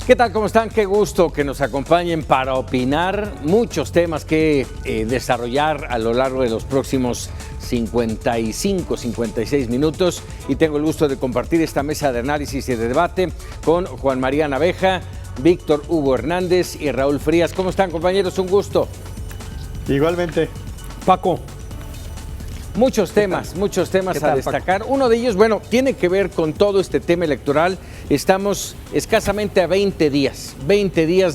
¿Qué tal? ¿Cómo están? Qué gusto que nos acompañen para opinar. Muchos temas que desarrollar a lo largo de los próximos 55, 56 minutos. Y tengo el gusto de compartir esta mesa de análisis y de debate con Juan María Naveja, Víctor Hugo Hernández y Raúl Frías. ¿Cómo están, compañeros? Un gusto. Igualmente. Paco. Muchos temas a destacar. Paco? Uno de ellos, bueno, tiene que ver con todo este tema electoral. Estamos escasamente a 20 días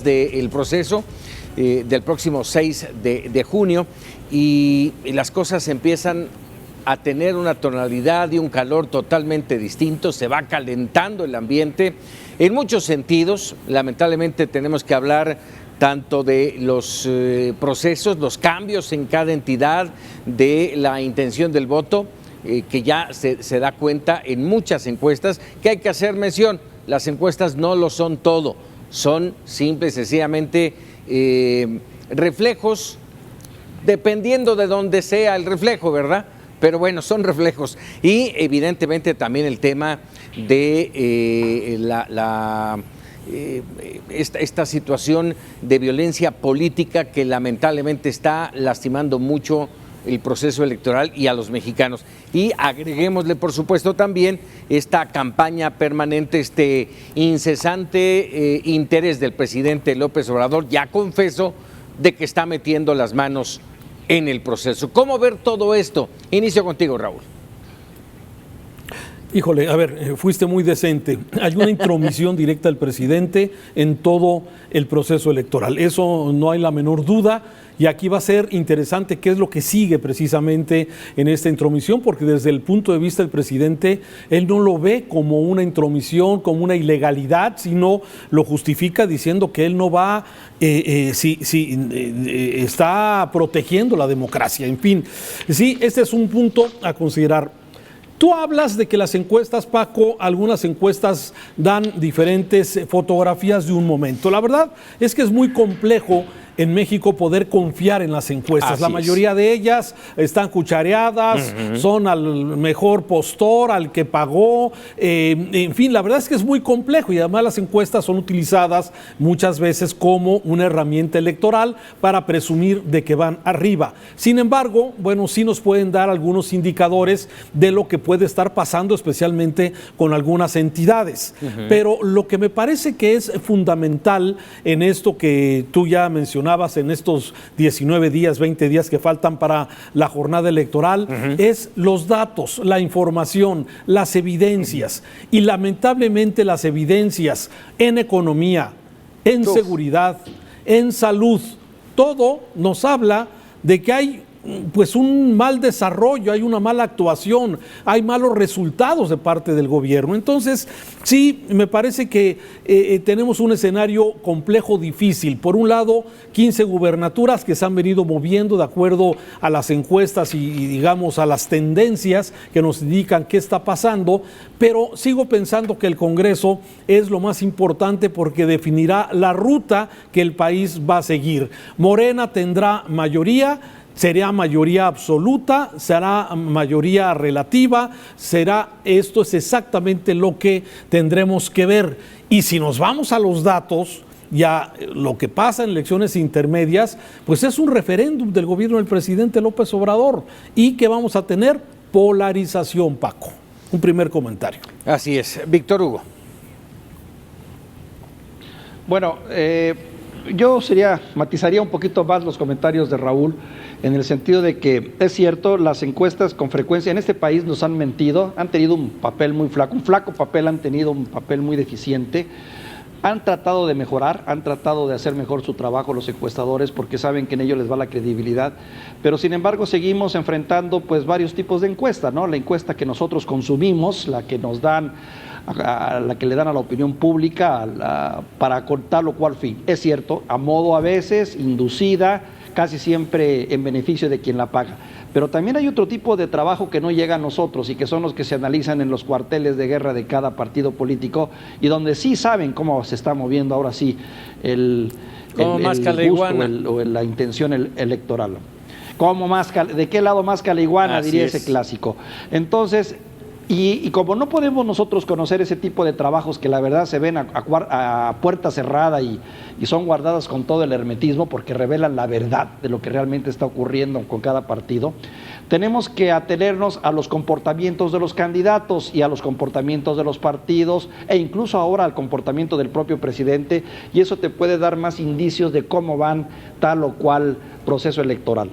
del proceso del próximo 6 de junio y las cosas empiezan a tener una tonalidad y un calor totalmente distinto. Se va calentando el ambiente en muchos sentidos. Lamentablemente tenemos que hablar tanto de los procesos, los cambios en cada entidad, de la intención del voto, que ya se da cuenta en muchas encuestas, que hay que hacer mención. Las encuestas no lo son todo, son simple y sencillamente reflejos, dependiendo de dónde sea el reflejo, ¿verdad? Pero bueno, son reflejos. Y evidentemente también el tema de esta situación de violencia política que lamentablemente está lastimando mucho el proceso electoral y a los mexicanos. Y agreguémosle, por supuesto, también esta campaña permanente, este incesante interés del presidente López Obrador, ya confeso, de que está metiendo las manos en el proceso. ¿Cómo ver todo esto? Inicio contigo, Raúl. Híjole, a ver, fuiste muy decente. Hay una intromisión directa del presidente en todo el proceso electoral. Eso no hay la menor duda. Y aquí va a ser interesante qué es lo que sigue precisamente en esta intromisión, porque desde el punto de vista del presidente, él no lo ve como una intromisión, como una ilegalidad, sino lo justifica diciendo que él no va, está protegiendo la democracia. En fin, sí, este es un punto a considerar. Tú hablas de que las encuestas, Paco, algunas encuestas dan diferentes fotografías de un momento. La verdad es que es muy complejo en México poder confiar en las encuestas. Así la mayoría de ellas están cuchareadas, son al mejor postor, al que pagó, en fin, la verdad es que es muy complejo y además las encuestas son utilizadas muchas veces como una herramienta electoral para presumir de que van arriba. Sin embargo, bueno, sí nos pueden dar algunos indicadores de lo que puede estar pasando, especialmente con algunas entidades. Pero lo que me parece que es fundamental en esto que tú ya mencionaste, en estos 19 días, 20 días que faltan para la jornada electoral, es los datos, la información, las evidencias. Y lamentablemente las evidencias en economía, en seguridad, en salud, todo nos habla de que hay pues un mal desarrollo, hay una mala actuación, hay malos resultados de parte del gobierno. Entonces, sí, me parece que tenemos un escenario complejo, difícil. Por un lado, 15 gubernaturas que se han venido moviendo de acuerdo a las encuestas y digamos a las tendencias que nos indican qué está pasando, pero sigo pensando que el Congreso es lo más importante porque definirá la ruta que el país va a seguir. Morena tendrá mayoría, será mayoría absoluta, será mayoría relativa, esto es exactamente lo que tendremos que ver. Y si nos vamos a los datos, ya lo que pasa en elecciones intermedias, pues es un referéndum del gobierno del presidente López Obrador y que vamos a tener polarización, Paco. Un primer comentario. Así es. Víctor Hugo. Bueno, yo matizaría un poquito más los comentarios de Raúl, en el sentido de que es cierto, las encuestas con frecuencia en este país nos han mentido, han tenido un papel muy flaco, un flaco papel, han tenido un papel muy deficiente. Han tratado de mejorar, han tratado de hacer mejor su trabajo los encuestadores porque saben que en ello les va la credibilidad, pero sin embargo seguimos enfrentando pues varios tipos de encuesta, ¿no? La encuesta que nosotros consumimos, la que nos dan, la que le dan a la opinión pública para contar lo cual fin. Es cierto, a modo a veces, inducida, casi siempre en beneficio de quien la paga. Pero también hay otro tipo de trabajo que no llega a nosotros y que son los que se analizan en los cuarteles de guerra de cada partido político y donde sí saben cómo se está moviendo ahora sí el gusto o la intención electoral. ¿De qué lado más caliguana? Diría ese clásico. Entonces, Y como no podemos nosotros conocer ese tipo de trabajos que la verdad se ven a puerta cerrada y son guardadas con todo el hermetismo porque revelan la verdad de lo que realmente está ocurriendo con cada partido, tenemos que atenernos a los comportamientos de los candidatos y a los comportamientos de los partidos e incluso ahora al comportamiento del propio presidente, y eso te puede dar más indicios de cómo van tal o cual proceso electoral.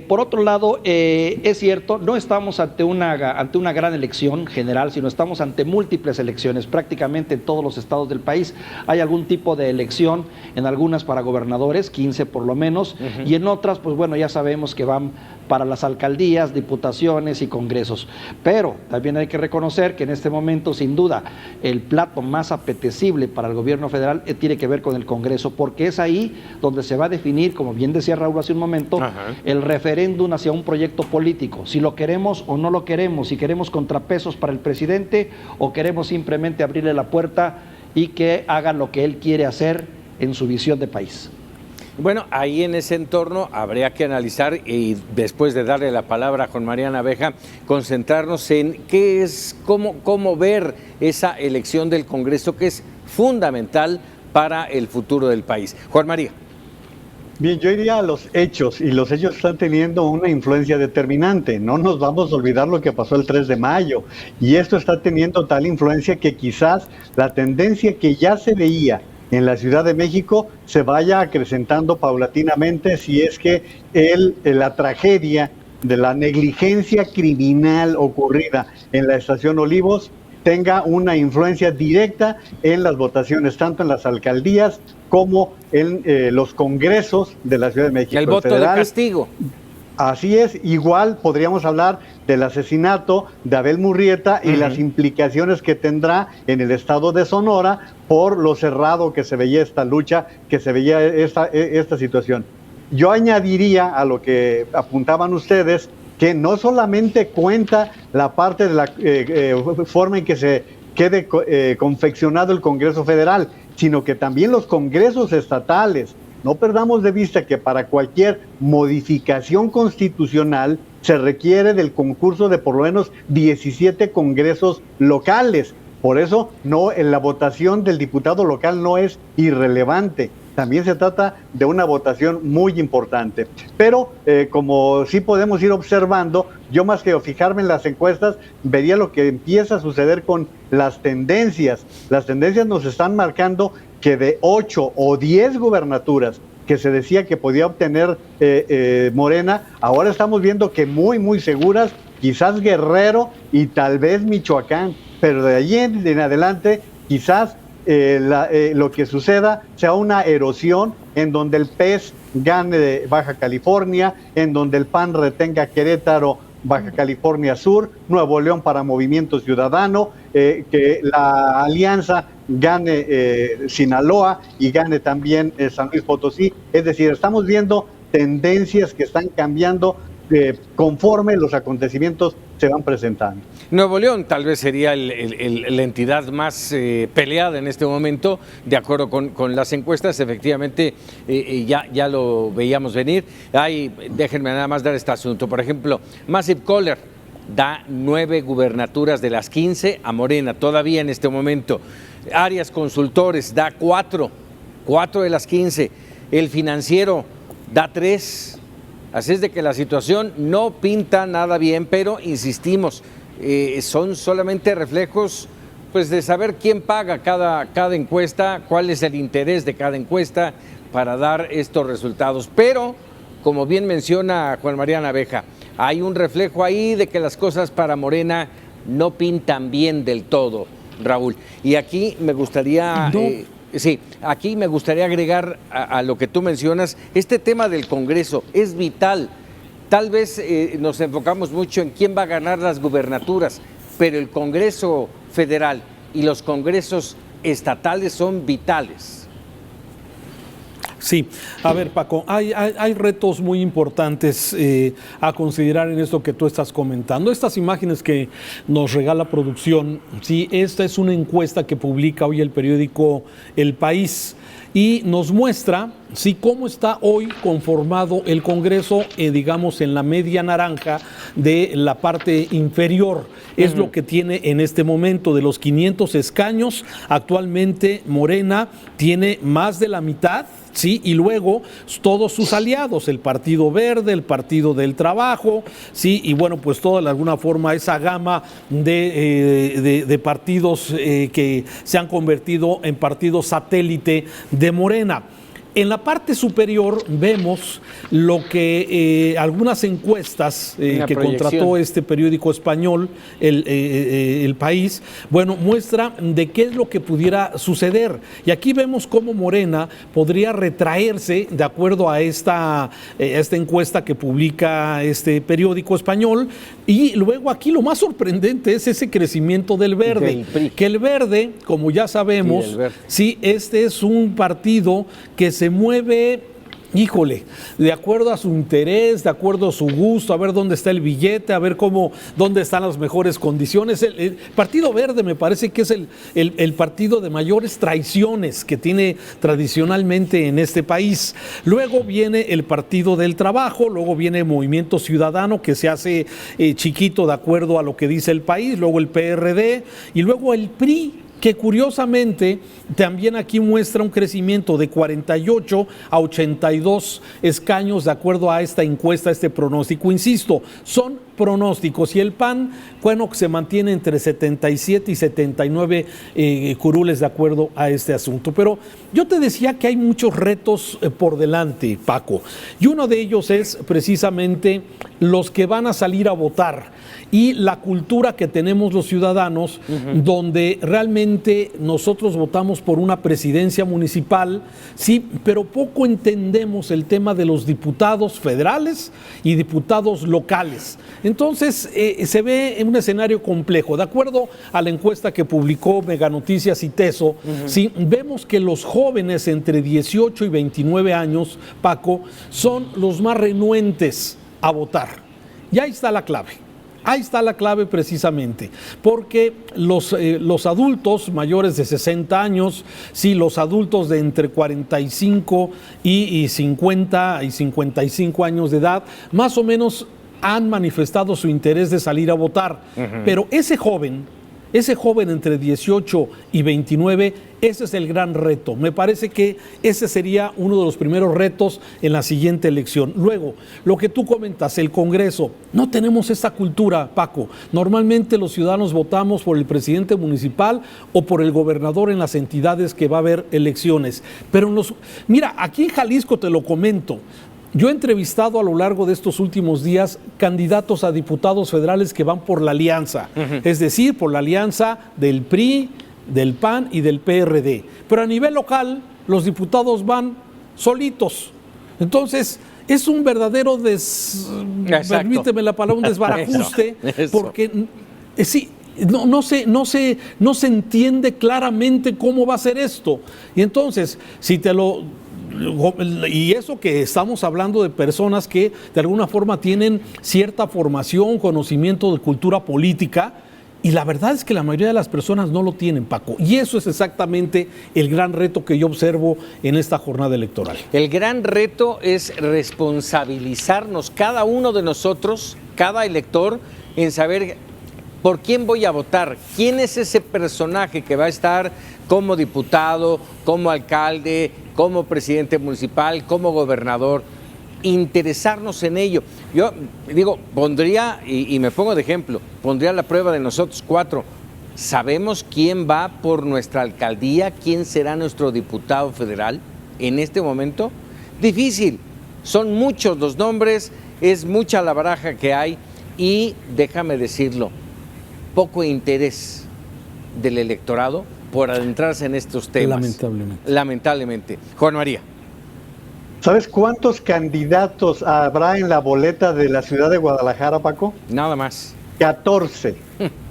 Por otro lado, es cierto, no estamos ante una gran elección general, sino estamos ante múltiples elecciones, prácticamente en todos los estados del país. Hay algún tipo de elección, en algunas para gobernadores, 15 por lo menos, y en otras, pues bueno, ya sabemos que van para las alcaldías, diputaciones y congresos. Pero también hay que reconocer que en este momento, sin duda, el plato más apetecible para el gobierno federal tiene que ver con el Congreso, porque es ahí donde se va a definir, como bien decía Raúl hace un momento, el referéndum hacia un proyecto político, si lo queremos o no lo queremos, si queremos contrapesos para el presidente o queremos simplemente abrirle la puerta y que haga lo que él quiere hacer en su visión de país. Bueno, ahí en ese entorno habría que analizar y después de darle la palabra a Juan María Naveja, concentrarnos en qué es, cómo ver esa elección del Congreso que es fundamental para el futuro del país. Juan María. Bien, yo iría a los hechos, y los hechos están teniendo una influencia determinante. No nos vamos a olvidar lo que pasó el 3 de mayo, y esto está teniendo tal influencia que quizás la tendencia que ya se veía en la Ciudad de México se vaya acrecentando paulatinamente, si es que la tragedia de la negligencia criminal ocurrida en la Estación Olivos tenga una influencia directa en las votaciones, tanto en las alcaldías como en los congresos de la Ciudad de México. El voto federal, de castigo. Así es, igual podríamos hablar del asesinato de Abel Murrieta y las implicaciones que tendrá en el estado de Sonora por lo cerrado que se veía esta lucha, que se veía esta situación. Yo añadiría a lo que apuntaban ustedes que no solamente cuenta la parte de la forma en que se quede confeccionado el Congreso Federal, sino que también los congresos estatales. No perdamos de vista que para cualquier modificación constitucional se requiere del concurso de por lo menos 17 congresos locales. Por eso la votación del diputado local no es irrelevante. También se trata de una votación muy importante. Pero como sí podemos ir observando, yo más que fijarme en las encuestas, vería lo que empieza a suceder con las tendencias. Las tendencias nos están marcando que de 8 o 10 gubernaturas que se decía que podía obtener Morena, ahora estamos viendo que muy seguras, quizás Guerrero y tal vez Michoacán, pero de allí en adelante quizás lo que suceda sea una erosión en donde el PES gane Baja California, en donde el PAN retenga Querétaro, Baja California Sur, Nuevo León para Movimiento Ciudadano, que la alianza gane Sinaloa y gane también San Luis Potosí. Es decir, estamos viendo tendencias que están cambiando conforme los acontecimientos se van presentando. Nuevo León tal vez sería la entidad más peleada en este momento, de acuerdo con las encuestas. Efectivamente, ya lo veíamos venir. Déjenme nada más dar este asunto. Por ejemplo, Massive Caller da 9 gubernaturas de las 15 a Morena, todavía en este momento. Arias Consultores da 4 de las 15. El Financiero da 3. Así es de que la situación no pinta nada bien, pero insistimos, son solamente reflejos pues, de saber quién paga cada encuesta, cuál es el interés de cada encuesta para dar estos resultados. Pero, como bien menciona Juan María Naveja, hay un reflejo ahí de que las cosas para Morena no pintan bien del todo, Raúl. Y aquí me gustaría... Sí, aquí me gustaría agregar a lo que tú mencionas, este tema del Congreso es vital. Tal vez nos enfocamos mucho en quién va a ganar las gubernaturas, pero el Congreso Federal y los congresos estatales son vitales. Sí, a ver, Paco, hay retos muy importantes a considerar en esto que tú estás comentando. Estas imágenes que nos regala producción, sí, esta es una encuesta que publica hoy el periódico El País. y nos muestra cómo está hoy conformado el Congreso, digamos, en la media naranja de la parte inferior. Es lo que tiene en este momento. De los 500 escaños, actualmente Morena tiene más de la mitad. Sí, y luego todos sus aliados, el Partido Verde, el Partido del Trabajo, sí, y bueno, pues toda de alguna forma esa gama de partidos que se han convertido en partidos satélite de Morena. En la parte superior vemos lo que algunas encuestas que contrató este periódico español, el País, bueno, muestra de qué es lo que pudiera suceder. Y aquí vemos cómo Morena podría retraerse, de acuerdo a esta encuesta que publica este periódico español. Y luego aquí lo más sorprendente es ese crecimiento del Verde. Que el Verde, como ya sabemos, sí, este es un partido que se mueve, híjole, de acuerdo a su interés, de acuerdo a su gusto, a ver dónde está el billete, a ver dónde están las mejores condiciones. El Partido Verde me parece que es el partido de mayores traiciones que tiene tradicionalmente en este país. Luego viene el Partido del Trabajo, luego viene el Movimiento Ciudadano, que se hace chiquito de acuerdo a lo que dice el País, luego el PRD y luego el PRI, que curiosamente también aquí muestra un crecimiento de 48 a 82 escaños de acuerdo a esta encuesta, este pronóstico. Insisto, son pronósticos, y el PAN, bueno, se mantiene entre 77 y 79 curules de acuerdo a este asunto. Pero yo te decía que hay muchos retos por delante, Paco, y uno de ellos es precisamente los que van a salir a votar y la cultura que tenemos los ciudadanos, donde realmente nosotros votamos por una presidencia municipal, sí, pero poco entendemos el tema de los diputados federales y diputados locales. Entonces se ve en un escenario complejo. De acuerdo a la encuesta que publicó Mega Noticias y Teso, sí, vemos que los jóvenes entre 18 y 29 años, Paco, son los más renuentes a votar. Y ahí está la clave. Ahí está la clave precisamente, porque los adultos mayores de 60 años, sí, los adultos de entre 45 y 50 y 55 años de edad, más o menos han manifestado su interés de salir a votar. Pero ese joven entre 18 y 29, ese es el gran reto. Me parece que ese sería uno de los primeros retos en la siguiente elección. Luego, lo que tú comentas, el Congreso. No tenemos esta cultura, Paco. Normalmente los ciudadanos votamos por el presidente municipal o por el gobernador en las entidades que va a haber elecciones. Pero mira, aquí en Jalisco te lo comento. Yo he entrevistado a lo largo de estos últimos días candidatos a diputados federales que van por la alianza, es decir, por la alianza del PRI, del PAN y del PRD. Pero a nivel local, los diputados van solitos. Entonces, es un verdadero permíteme la palabra, un desbarajuste, porque sí, no se entiende claramente cómo va a ser esto. Y entonces, y eso que estamos hablando de personas que de alguna forma tienen cierta formación, conocimiento de cultura política, y la verdad es que la mayoría de las personas no lo tienen, Paco, y eso es exactamente el gran reto que yo observo en esta jornada electoral. El gran reto es responsabilizarnos cada uno de nosotros, cada elector, en saber por quién voy a votar, quién es ese personaje que va a estar como diputado, como alcalde, como presidente municipal, como gobernador, interesarnos en ello. Yo digo, pondría, y me pongo de ejemplo, pondría la prueba de nosotros cuatro. ¿Sabemos quién va por nuestra alcaldía? ¿Quién será nuestro diputado federal en este momento? Difícil, son muchos los nombres, es mucha la baraja que hay y déjame decirlo, poco interés del electorado por adentrarse en estos temas. Lamentablemente. Juan María. ¿Sabes cuántos candidatos habrá en la boleta de la ciudad de Guadalajara, Paco? Nada más. 14.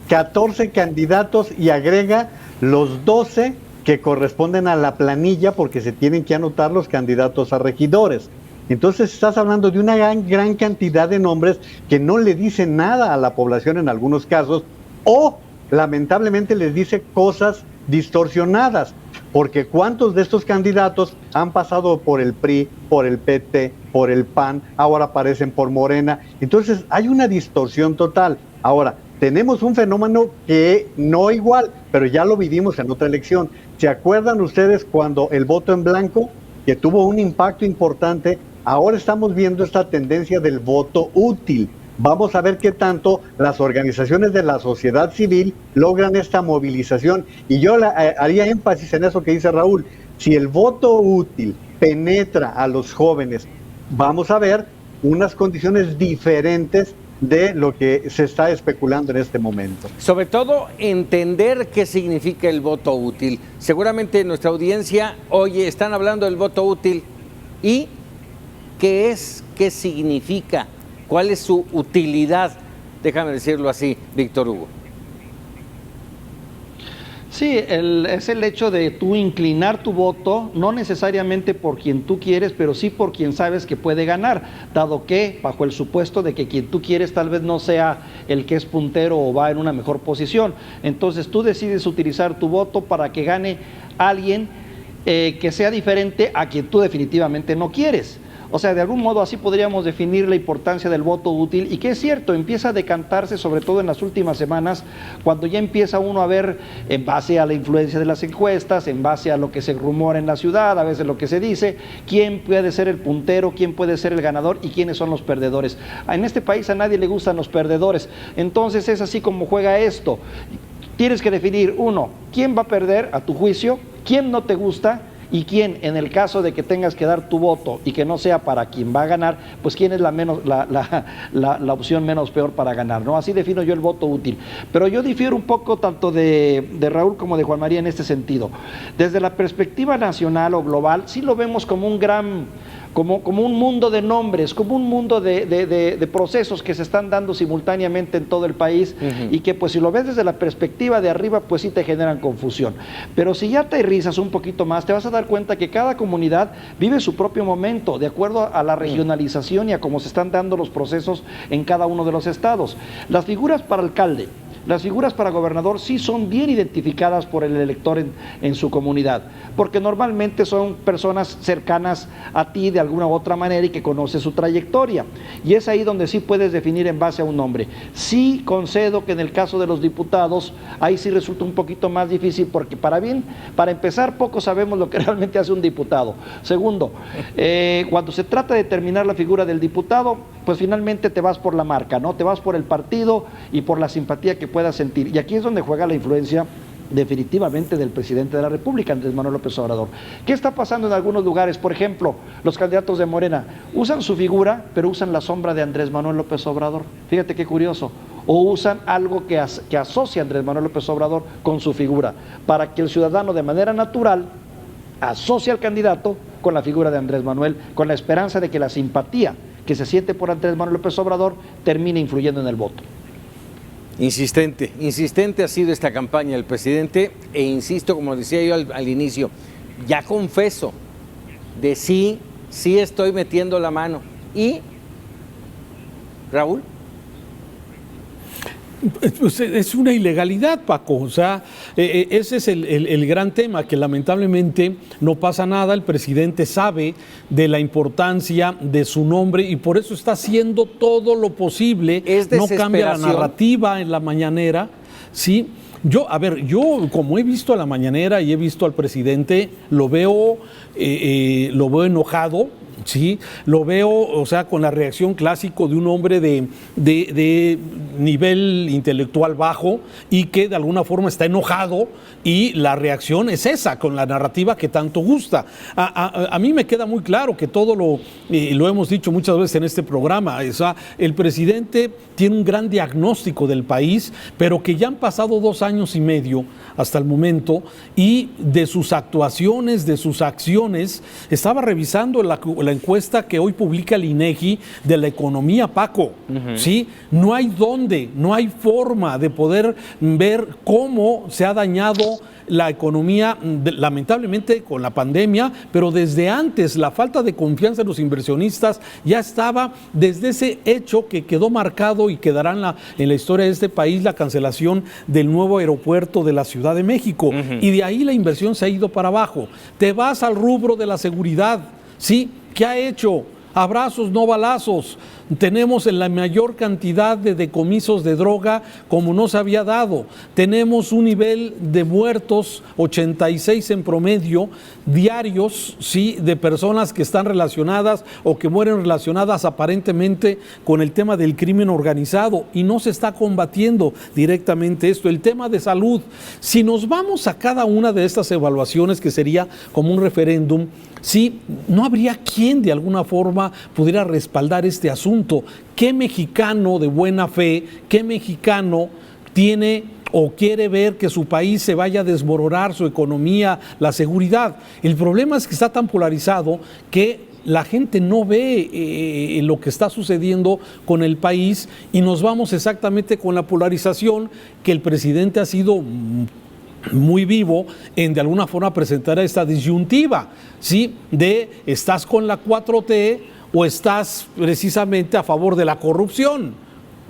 14 candidatos y agrega los 12 que corresponden a la planilla porque se tienen que anotar los candidatos a regidores. Entonces estás hablando de una gran cantidad de nombres que no le dicen nada a la población en algunos casos o lamentablemente les dice cosas distorsionadas. porque ¿cuántos de estos candidatos han pasado por el PRI, por el PT, por el PAN, ahora aparecen por Morena? Entonces hay una distorsión total. Ahora, tenemos un fenómeno que no igual, pero ya lo vivimos en otra elección. ¿Se acuerdan ustedes cuando el voto en blanco, que tuvo un impacto importante? Ahora estamos viendo esta tendencia del voto útil. Vamos a ver qué tanto las organizaciones de la sociedad civil logran esta movilización. Y yo haría énfasis en eso que dice Raúl. Si el voto útil penetra a los jóvenes, vamos a ver unas condiciones diferentes de lo que se está especulando en este momento. Sobre todo, entender qué significa el voto útil. Seguramente nuestra audiencia, oye, están hablando del voto útil. ¿Y qué es? ¿Qué significa? ¿Cuál es su utilidad? Déjame decirlo así, Víctor Hugo. Sí, es el hecho de tú inclinar tu voto, no necesariamente por quien tú quieres, pero sí por quien sabes que puede ganar, dado que, bajo el supuesto de que quien tú quieres tal vez no sea el que es puntero o va en una mejor posición. Entonces tú decides utilizar tu voto para que gane alguien que sea diferente a quien tú definitivamente no quieres. O sea, de algún modo así podríamos definir la importancia del voto útil, y que es cierto, empieza a decantarse sobre todo en las últimas semanas, cuando ya empieza uno a ver, en base a la influencia de las encuestas, en base a lo que se rumora en la ciudad, a veces lo que se dice, quién puede ser el puntero, quién puede ser el ganador y quiénes son los perdedores. En este país a nadie le gustan los perdedores, entonces es así como juega esto. Tienes que definir, uno, quién va a perder a tu juicio, quién no te gusta, y quién, en el caso de que tengas que dar tu voto y que no sea para quien va a ganar, pues quién es la opción menos peor para ganar, ¿no? Así defino yo el voto útil. Pero yo difiero un poco tanto de Raúl como de Juan María en este sentido. Desde la perspectiva nacional o global, sí lo vemos como un gran... Como un mundo de nombres, como un mundo de procesos que se están dando simultáneamente en todo el país, y que pues si lo ves desde la perspectiva de arriba, pues sí te generan confusión. Pero si ya aterrizas un poquito más, te vas a dar cuenta que cada comunidad vive su propio momento, de acuerdo a la regionalización y a cómo se están dando los procesos en cada uno de los estados. Las figuras para alcalde, las figuras para gobernador sí son bien identificadas por el elector en su comunidad, porque normalmente son personas cercanas a ti de alguna u otra manera y que conoces su trayectoria, y es ahí donde sí puedes definir en base a un nombre. Sí concedo que en el caso de los diputados, ahí sí resulta un poquito más difícil, porque para empezar, poco sabemos lo que realmente hace un diputado. Segundo, cuando se trata de determinar la figura del diputado, pues finalmente te vas por la marca, ¿no? Te vas por el partido y por la simpatía que puedas sentir. Y aquí es donde juega la influencia definitivamente del presidente de la República, Andrés Manuel López Obrador. ¿Qué está pasando en algunos lugares? Por ejemplo, los candidatos de Morena usan su figura, pero usan la sombra de Andrés Manuel López Obrador. Fíjate qué curioso. O usan algo que asocia a Andrés Manuel López Obrador con su figura, para que el ciudadano de manera natural asocie al candidato con la figura de Andrés Manuel, con la esperanza de que la simpatía que se siente por Andrés Manuel López Obrador termine influyendo en el voto. Insistente ha sido esta campaña del presidente, e insisto, como decía yo al inicio, ya confeso de sí estoy metiendo la mano. ¿Y, Raúl? Pues es una ilegalidad, Paco. O sea, ese es el gran tema, que lamentablemente no pasa nada. El presidente sabe de la importancia de su nombre y por eso está haciendo todo lo posible. No cambia la narrativa en la mañanera, ¿sí? Yo como he visto a la mañanera y he visto al presidente, lo veo enojado. Sí, lo veo, o sea, con la reacción clásico de un hombre de nivel intelectual bajo y que de alguna forma está enojado, y la reacción es esa, con la narrativa que tanto gusta. A mí me queda muy claro que todo lo hemos dicho muchas veces en este programa, o sea, el presidente tiene un gran diagnóstico del país, pero que ya han pasado 2 años y medio hasta el momento, y de sus actuaciones, de sus acciones, estaba revisando la encuesta que hoy publica el INEGI de la economía, Paco. ¿Sí? No hay no hay forma de poder ver cómo se ha dañado la economía, lamentablemente con la pandemia, pero desde antes la falta de confianza de los inversionistas ya estaba desde ese hecho que quedó marcado y quedará en la historia de este país, la cancelación del nuevo aeropuerto de la Ciudad de México. Y de ahí la inversión se ha ido para abajo. Te vas al rubro de la seguridad, ¿sí? ¿Qué ha hecho? Abrazos, no balazos. Tenemos la mayor cantidad de decomisos de droga como no se había dado. Tenemos un nivel de muertos, 86 en promedio, diarios, ¿sí? De personas que están relacionadas o que mueren relacionadas aparentemente con el tema del crimen organizado, y no se está combatiendo directamente esto. El tema de salud, si nos vamos a cada una de estas evaluaciones, que sería como un referéndum, sí, no habría quien de alguna forma pudiera respaldar este asunto. ¿Qué mexicano de buena fe, qué mexicano tiene o quiere ver que su país se vaya a desmoronar, su economía, la seguridad? El problema es que está tan polarizado que la gente no ve lo que está sucediendo con el país, y nos vamos exactamente con la polarización que el presidente ha sido muy vivo en de alguna forma presentar esta disyuntiva, ¿sí? De estás con la 4T o estás precisamente a favor de la corrupción.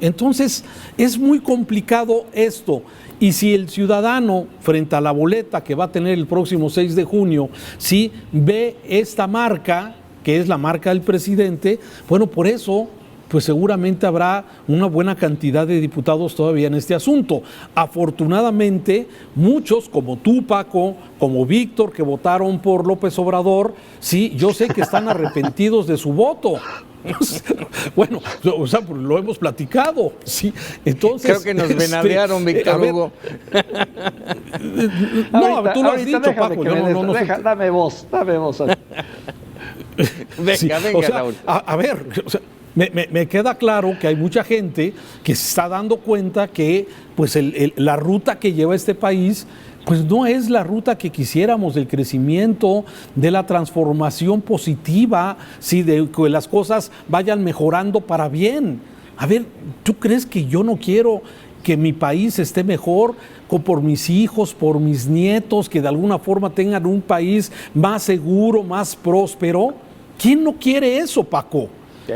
Entonces es muy complicado esto, y si el ciudadano frente a la boleta que va a tener el próximo 6 de junio, ¿sí? Ve esta marca, que es la marca del presidente, bueno, por eso pues seguramente habrá una buena cantidad de diputados todavía en este asunto. Afortunadamente, muchos, como tú, Paco, como Víctor, que votaron por López Obrador, sí, yo sé que están arrepentidos de su voto. Bueno, o sea, lo hemos platicado, sí. Entonces, creo que nos venadearon, Víctor Hugo. No, ahorita, tú lo has dicho, Paco. Dame voz. Venga, sí, venga, o sea, Raúl. A ver, o sea, me queda claro que hay mucha gente que se está dando cuenta que pues la ruta que lleva este país pues no es la ruta que quisiéramos, del crecimiento, de la transformación positiva, ¿sí? De que las cosas vayan mejorando para bien. A ver, ¿tú crees que yo no quiero que mi país esté mejor por mis hijos, por mis nietos, que de alguna forma tengan un país más seguro, más próspero? ¿Quién no quiere eso, Paco?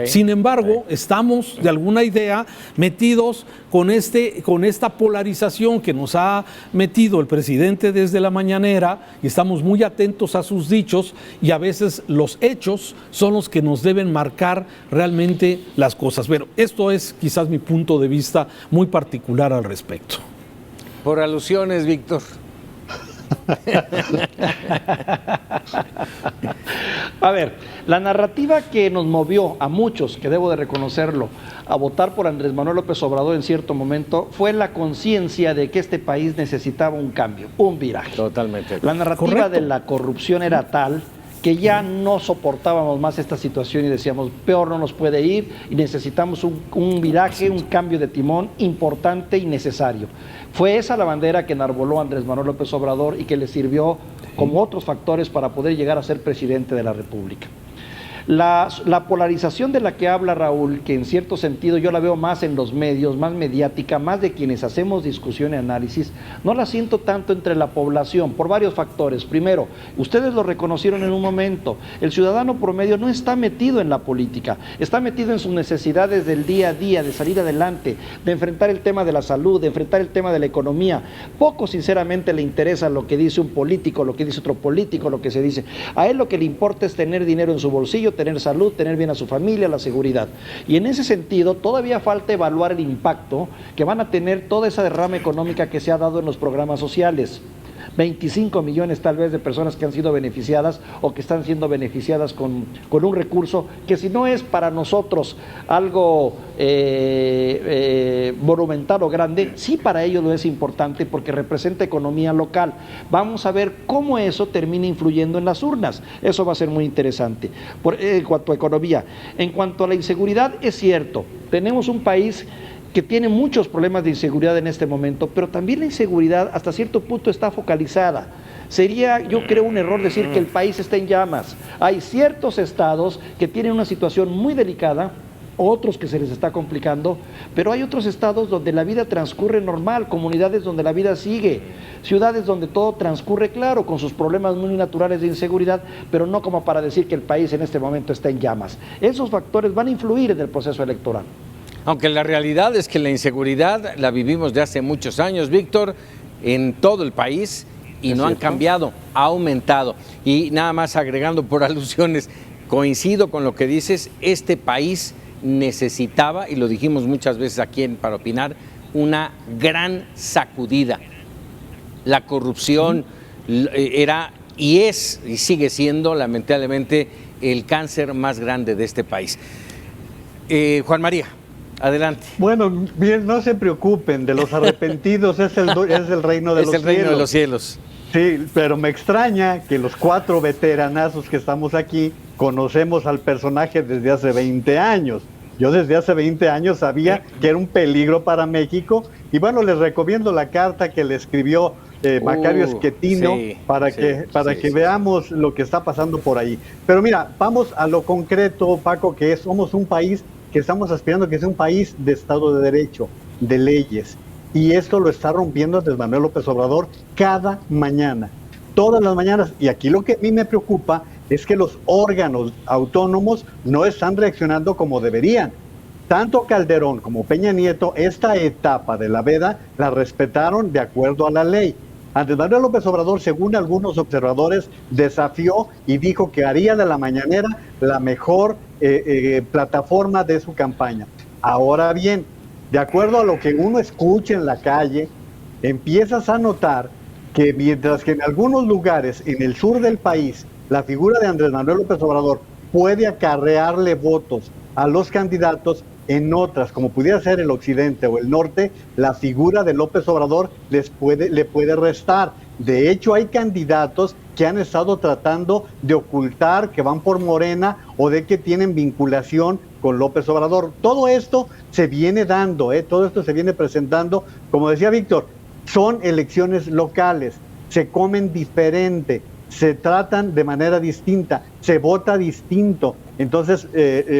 Sin embargo, estamos de alguna idea metidos con esta polarización que nos ha metido el presidente desde la mañanera, y estamos muy atentos a sus dichos, y a veces los hechos son los que nos deben marcar realmente las cosas. Pero esto es quizás mi punto de vista muy particular al respecto. Por alusiones, Víctor. A ver, la narrativa que nos movió a muchos, que debo de reconocerlo, a votar por Andrés Manuel López Obrador en cierto momento, fue la conciencia de que este país necesitaba un cambio, un viraje. Totalmente. La narrativa de la corrupción era tal que ya no soportábamos más esta situación y decíamos, peor no nos puede ir, y necesitamos un viraje, un cambio de timón importante y necesario. Fue esa la bandera que enarboló Andrés Manuel López Obrador y que le sirvió como otros factores para poder llegar a ser presidente de la República. La polarización de la que habla Raúl, que en cierto sentido yo la veo más en los medios, más mediática, más de quienes hacemos discusión y análisis, no la siento tanto entre la población, por varios factores. Primero, ustedes lo reconocieron en un momento, el ciudadano promedio no está metido en la política, está metido en sus necesidades del día a día, de salir adelante, de enfrentar el tema de la salud, de enfrentar el tema de la economía. Poco sinceramente le interesa lo que dice un político, lo que dice otro político, lo que se dice. A él lo que le importa es tener dinero en su bolsillo, tener salud, tener bien a su familia, la seguridad. Y en ese sentido todavía falta evaluar el impacto que van a tener toda esa derrama económica que se ha dado en los programas sociales. 25 millones tal vez de personas que han sido beneficiadas o que están siendo beneficiadas con un recurso que, si no es para nosotros algo monumental o grande, sí para ellos lo es importante porque representa economía local. Vamos a ver cómo eso termina influyendo en las urnas. Eso va a ser muy interesante. En cuanto a economía, en cuanto a la inseguridad, es cierto, tenemos un país que tiene muchos problemas de inseguridad en este momento, pero también la inseguridad hasta cierto punto está focalizada. Sería, yo creo, un error decir que el país está en llamas. Hay ciertos estados que tienen una situación muy delicada, otros que se les está complicando, pero hay otros estados donde la vida transcurre normal, comunidades donde la vida sigue, ciudades donde todo transcurre claro, con sus problemas muy naturales de inseguridad, pero no como para decir que el país en este momento está en llamas. Esos factores van a influir en el proceso electoral. Aunque la realidad es que la inseguridad la vivimos de hace muchos años, Víctor, en todo el país, y no han cambiado, ha aumentado. Y nada más agregando por alusiones, coincido con lo que dices, este país necesitaba, y lo dijimos muchas veces aquí en Para Opinar, una gran sacudida. La corrupción era y es y sigue siendo lamentablemente el cáncer más grande de este país. Juan María, adelante. Bueno, bien, no se preocupen, de los arrepentidos es el reino de los cielos. Es el reino de los cielos. Sí, pero me extraña que los 4 veteranazos que estamos aquí conocemos al personaje desde hace 20 años. Yo desde hace 20 años sabía que era un peligro para México y bueno, les recomiendo la carta que le escribió Macario Schettino para que veamos lo que está pasando por ahí. Pero mira, vamos a lo concreto, Paco, que somos un país que estamos aspirando que sea un país de Estado de Derecho, de leyes. Y esto lo está rompiendo Andrés Manuel López Obrador cada mañana, todas las mañanas. Y aquí lo que a mí me preocupa es que los órganos autónomos no están reaccionando como deberían. Tanto Calderón como Peña Nieto, esta etapa de la veda la respetaron de acuerdo a la ley. Andrés Manuel López Obrador, según algunos observadores, desafió y dijo que haría de la mañanera la mejor plataforma de su campaña. Ahora bien, de acuerdo a lo que uno escucha en la calle, empiezas a notar que mientras que en algunos lugares en el sur del país la figura de Andrés Manuel López Obrador puede acarrearle votos a los candidatos, en otras, como pudiera ser el occidente o el norte, la figura de López Obrador le puede restar. De hecho, hay candidatos que han estado tratando de ocultar que van por Morena o de que tienen vinculación con López Obrador. Todo esto se viene dando, todo esto se viene presentando. Como decía Víctor, son elecciones locales, se comen diferente, se tratan de manera distinta, se vota distinto. Entonces,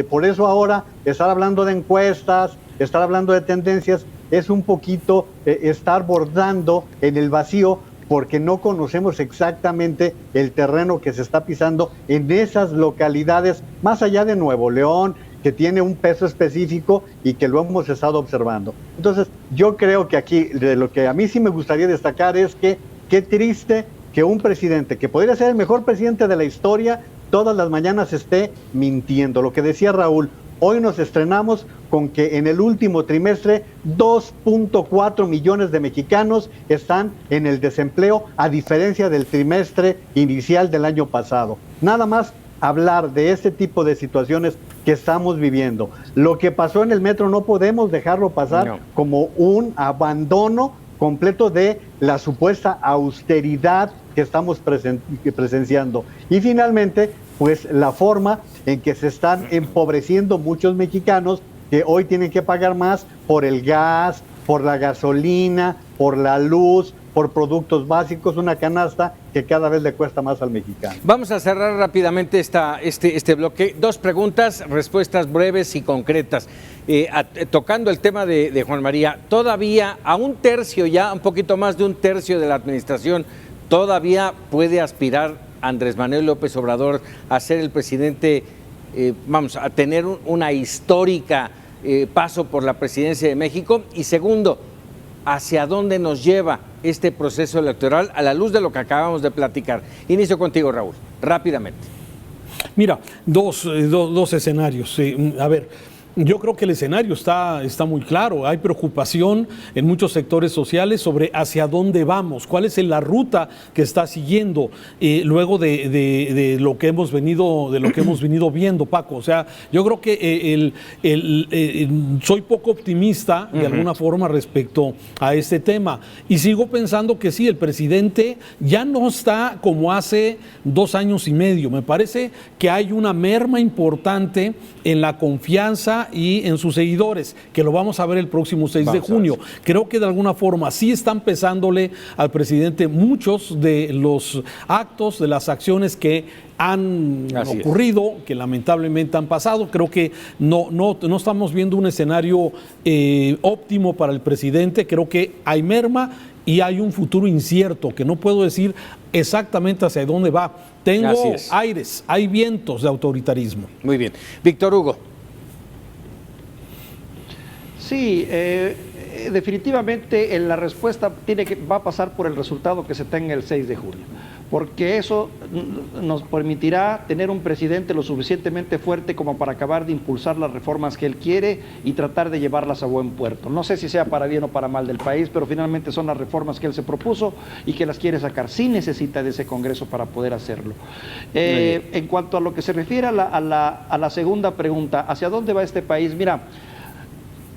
por eso ahora estar hablando de encuestas, estar hablando de tendencias, es un poquito estar bordando en el vacío, porque no conocemos exactamente el terreno que se está pisando en esas localidades, más allá de Nuevo León, que tiene un peso específico y que lo hemos estado observando. Entonces, yo creo que aquí, de lo que a mí sí me gustaría destacar es que qué triste que un presidente que podría ser el mejor presidente de la historia, todas las mañanas esté mintiendo. Lo que decía Raúl, hoy nos estrenamos con que en el último trimestre 2.4 millones de mexicanos están en el desempleo, a diferencia del trimestre inicial del año pasado. Nada más hablar de este tipo de situaciones que estamos viviendo. Lo que pasó en el metro no podemos dejarlo pasar como un abandono completo de la supuesta austeridad que estamos presenciando. Y finalmente, pues la forma en que se están empobreciendo muchos mexicanos que hoy tienen que pagar más por el gas, por la gasolina, por la luz, por productos básicos, una canasta que cada vez le cuesta más al mexicano. Vamos a cerrar rápidamente este bloque. 2 preguntas, respuestas breves y concretas. Tocando el tema de Juan María, todavía a un tercio ya, un poquito más de un tercio de la administración, todavía puede aspirar Andrés Manuel López Obrador a ser el presidente, a tener una histórica paso por la presidencia de México. Y segundo, ¿hacia dónde nos lleva este proceso electoral a la luz de lo que acabamos de platicar? Inicio contigo, Raúl, rápidamente. Mira, dos escenarios. A ver, yo creo que el escenario está muy claro. Hay preocupación en muchos sectores sociales sobre hacia dónde vamos, cuál es la ruta que está siguiendo luego de lo que hemos venido viendo, Paco. O sea, yo creo que soy poco optimista de alguna forma respecto a este tema y sigo pensando que sí, el presidente ya no está como hace 2 años y medio. Me parece que hay una merma importante en la confianza y en sus seguidores, que lo vamos a ver el próximo 6 de junio. Creo que de alguna forma sí están pesándole al presidente muchos de los actos, de las acciones que han ocurrido, que lamentablemente han pasado. Creo que no estamos viendo un escenario óptimo para el presidente. Creo que hay merma y hay un futuro incierto, que no puedo decir exactamente hacia dónde va. Tengo aires, hay vientos de autoritarismo. Muy bien. Víctor Hugo. Sí, definitivamente la respuesta va a pasar por el resultado que se tenga el 6 de junio, porque eso nos permitirá tener un presidente lo suficientemente fuerte como para acabar de impulsar las reformas que él quiere y tratar de llevarlas a buen puerto. No sé si sea para bien o para mal del país, pero finalmente son las reformas que él se propuso y que las quiere sacar. Sí necesita de ese Congreso para poder hacerlo. En cuanto a lo que se refiere a la segunda pregunta, ¿hacia dónde va este país? Mira,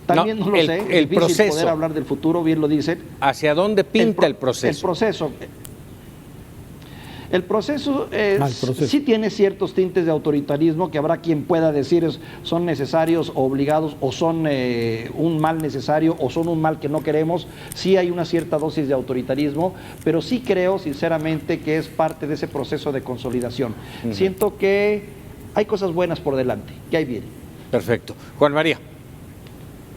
también no lo sé, el difícil proceso. poder hablar del futuro, bien lo dicen. ¿Hacia dónde pinta el proceso? El proceso sí tiene ciertos tintes de autoritarismo que habrá quien pueda decir son necesarios o obligados o son un mal necesario o son un mal que no queremos. Sí hay una cierta dosis de autoritarismo, pero sí creo sinceramente que es parte de ese proceso de consolidación. Siento que hay cosas buenas por delante, que hay bien. Perfecto. Juan María.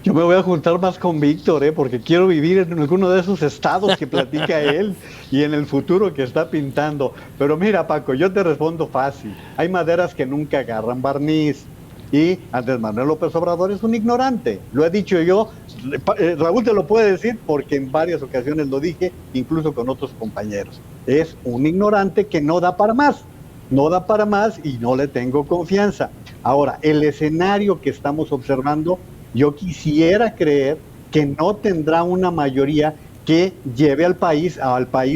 Yo me voy a juntar más con Víctor, porque quiero vivir en alguno de esos estados que platica él y en el futuro que está pintando. Pero mira, Paco, yo te respondo fácil. Hay maderas que nunca agarran barniz. Y Andrés Manuel López Obrador es un ignorante. Lo he dicho yo, Raúl te lo puede decir porque en varias ocasiones lo dije, incluso con otros compañeros. Es un ignorante que no da para más. No da para más y no le tengo confianza. Ahora, el escenario que estamos observando, yo quisiera creer que no tendrá una mayoría que lleve al país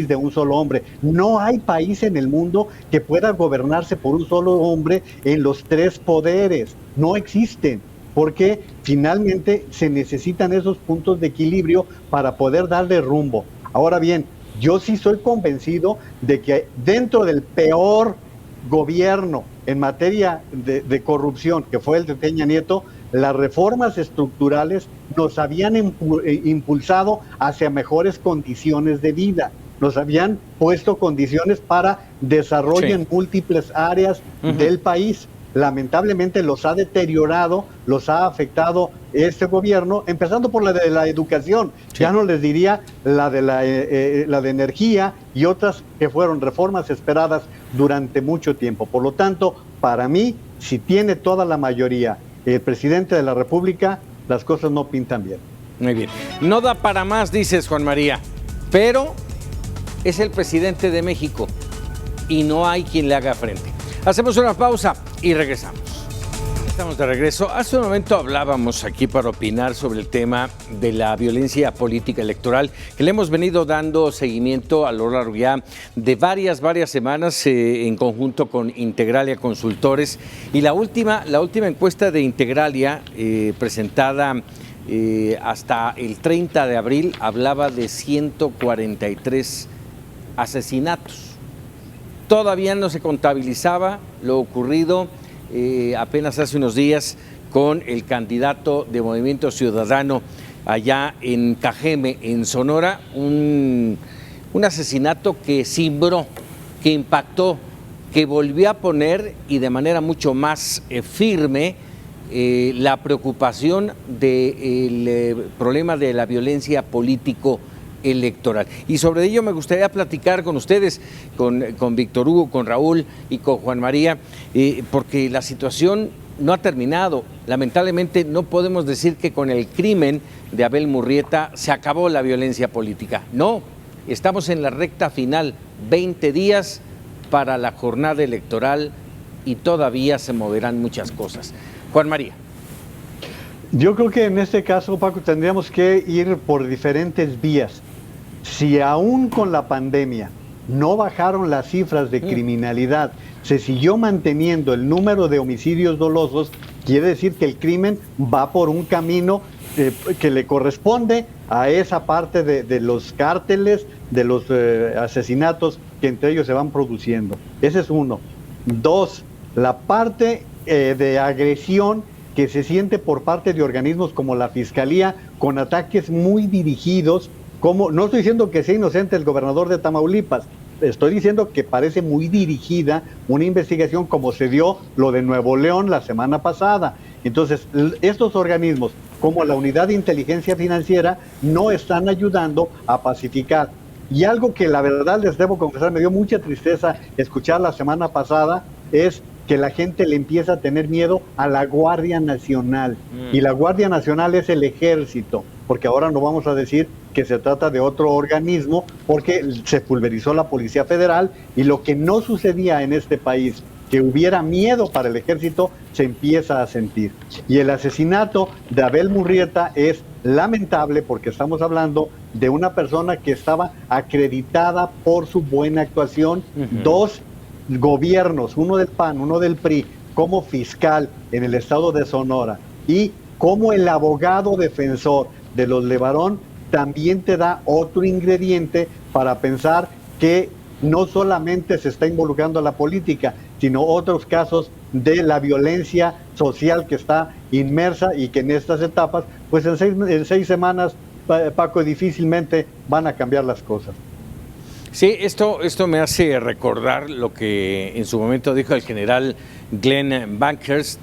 de un solo hombre. No hay país en el mundo que pueda gobernarse por un solo hombre en los tres poderes. No existen, porque finalmente se necesitan esos puntos de equilibrio para poder darle rumbo. Ahora bien, yo sí soy convencido de que dentro del peor gobierno en materia de corrupción, que fue el de Peña Nieto, las reformas estructurales nos habían impulsado hacia mejores condiciones de vida, nos habían puesto condiciones para desarrollo en múltiples áreas del país. Lamentablemente los ha deteriorado, los ha afectado este gobierno, empezando por la de la educación, ya no les diría la de energía y otras que fueron reformas esperadas durante mucho tiempo. Por lo tanto, para mí, si tiene toda la mayoría el presidente de la República, las cosas no pintan bien. Muy bien. No da para más, dices, Juan María, pero es el presidente de México y no hay quien le haga frente. Hacemos una pausa y regresamos. Estamos de regreso. Hace un momento hablábamos aquí para opinar sobre el tema de la violencia política electoral, que le hemos venido dando seguimiento a lo largo ya de varias semanas en conjunto con Integralia Consultores. Y la última encuesta de Integralia presentada hasta el 30 de abril hablaba de 143 asesinatos. Todavía no se contabilizaba lo ocurrido apenas hace unos días con el candidato de Movimiento Ciudadano allá en Cajeme, en Sonora, un asesinato que cimbró, que impactó, que volvió a poner y de manera mucho más firme la preocupación del problema de la violencia político electoral. Y sobre ello me gustaría platicar con ustedes, con Víctor Hugo, con Raúl y con Juan María, porque la situación no ha terminado. Lamentablemente no podemos decir que con el crimen de Abel Murrieta se acabó la violencia política. No, estamos en la recta final, 20 días para la jornada electoral y todavía se moverán muchas cosas. Juan María. Yo creo que en este caso, Paco, tendríamos que ir por diferentes vías. Si aún con la pandemia no bajaron las cifras de criminalidad, se siguió manteniendo el número de homicidios dolosos, quiere decir que el crimen va por un camino que le corresponde a esa parte de los cárteles, de los asesinatos que entre ellos se van produciendo. Ese es uno. Dos, la parte de agresión que se siente por parte de organismos como la Fiscalía, con ataques muy dirigidos, como no estoy diciendo que sea inocente el gobernador de Tamaulipas, estoy diciendo que parece muy dirigida una investigación como se dio lo de Nuevo León la semana pasada. Entonces, estos organismos, como la Unidad de Inteligencia Financiera, no están ayudando a pacificar. Y algo que la verdad les debo confesar, me dio mucha tristeza escuchar la semana pasada, es que la gente le empieza a tener miedo a la Guardia Nacional. Y la Guardia Nacional es el ejército, porque ahora no vamos a decir que se trata de otro organismo, porque se pulverizó la Policía Federal, y lo que no sucedía en este país, que hubiera miedo para el ejército, se empieza a sentir. Y el asesinato de Abel Murrieta es lamentable, porque estamos hablando de una persona que estaba acreditada por su buena actuación. Dos gobiernos, uno del PAN, uno del PRI, como fiscal en el estado de Sonora y como el abogado defensor de los Levarón, también te da otro ingrediente para pensar que no solamente se está involucrando a la política, sino otros casos de la violencia social que está inmersa y que en estas etapas, pues en seis semanas, Paco, difícilmente van a cambiar las cosas. Sí, esto me hace recordar lo que en su momento dijo el general Glenn Bankhurst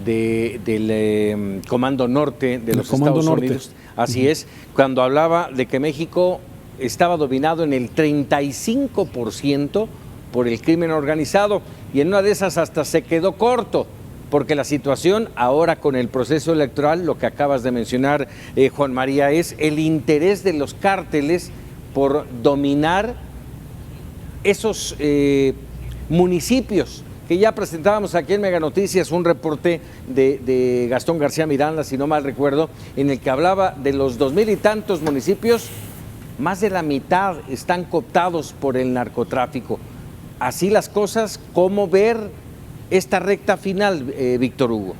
del Comando Norte de los Estados Unidos. Así es, cuando hablaba de que México estaba dominado en el 35% por el crimen organizado, y en una de esas hasta se quedó corto, porque la situación ahora con el proceso electoral, lo que acabas de mencionar, Juan María, es el interés de los cárteles por dominar esos municipios que ya presentábamos aquí en Mega Noticias, un reporte de Gastón García Miranda, si no mal recuerdo, en el que hablaba de los 2,000 y tantos municipios, más de la mitad están cooptados por el narcotráfico. Así las cosas, ¿cómo ver esta recta final, Víctor Hugo?